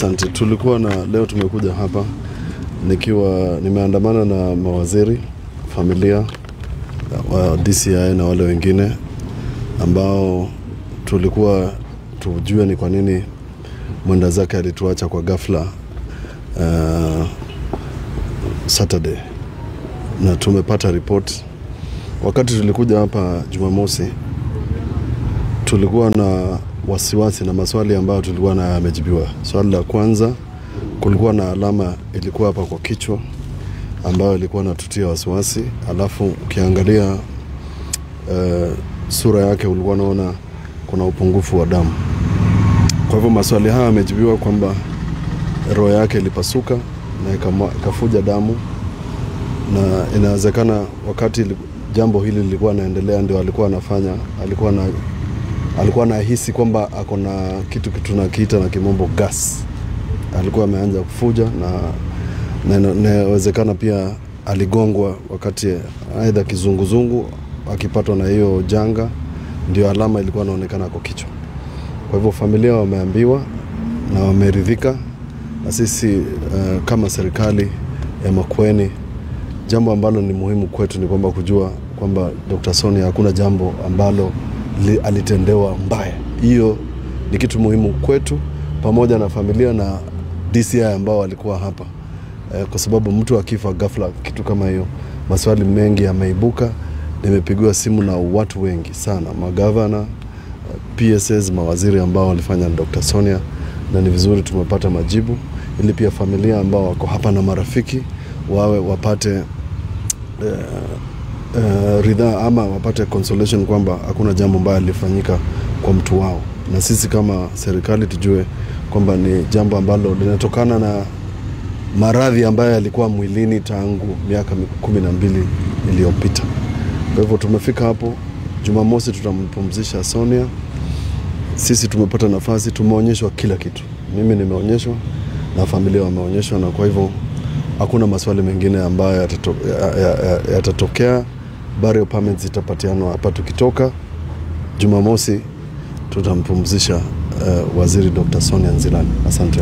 Asante. Tulikuwa na leo tumekuja hapa nikiwa nimeandamana na mawaziri, familia, wa DCI na wale wengine ambao tulikuwa tujue ni kwa nini mwenda zake alituacha kwa ghafla Saturday, na tumepata report. Wakati tulikuja hapa Jumamosi tulikuwa na wasiwasi na maswali ambayo tulikuwa na yamejibiwa. Swali la kwanza, kulikuwa na alama ilikuwa hapa kwa kichwa ambayo ilikuwa inatutia wasiwasi, alafu ukiangalia sura yake ulikuwa unaona kuna upungufu wa damu. Kwa hivyo maswali haya yamejibiwa kwamba roho yake ilipasuka na ikafuja damu, na inawezekana wakati jambo hili lilikuwa linaendelea ndio alikuwa anafanya, alikuwa anahisi kwamba ako na kitu tunakiita na kimombo gas. Alikuwa ameanza kufuja na inawezekana pia aligongwa wakati aidha kizunguzungu akipatwa na hiyo janga, ndio alama ilikuwa inaonekana kwa kichwa. Kwa hivyo familia wameambiwa na wameridhika, na sisi kama serikali ya Makueni, jambo ambalo ni muhimu kwetu ni kwamba kujua kwamba Dr. Sonia hakuna jambo ambalo alitendewa mbaya. Hiyo ni kitu muhimu kwetu, pamoja na familia na DCI ambao walikuwa hapa. Kwa sababu mtu akifa ghafla kitu kama hiyo, maswali mengi yameibuka. Nimepigiwa simu na watu wengi sana, magavana, PSS, mawaziri ambao walifanya na Dr. Sonia, na ni vizuri tumepata majibu, ili pia familia ambao wako hapa na marafiki wapate ridhaa ama wapate consolation kwamba hakuna jambo mbaya lilifanyika kwa mtu wao. Na sisi kama serikali tujue kwamba ni jambo ambalo linatokana na maradhi ambayo yalikuwa mwilini tangu miaka 12 iliyopita. Kwa hivyo tumefika hapo Jumamosi, tutampumzisha Sonia. Sisi tumepata nafasi, tumeonyeshwa kila kitu. Mimi nimeonyeshwa na familia wameonyeshwa, na kwa hivyo hakuna maswali mengine ambayo yatatokea. Burial permits zitapatianwa hapa tukitoka. Jumamosi tutampumzisha waziri Dr. Sonia Nzilani. Asante.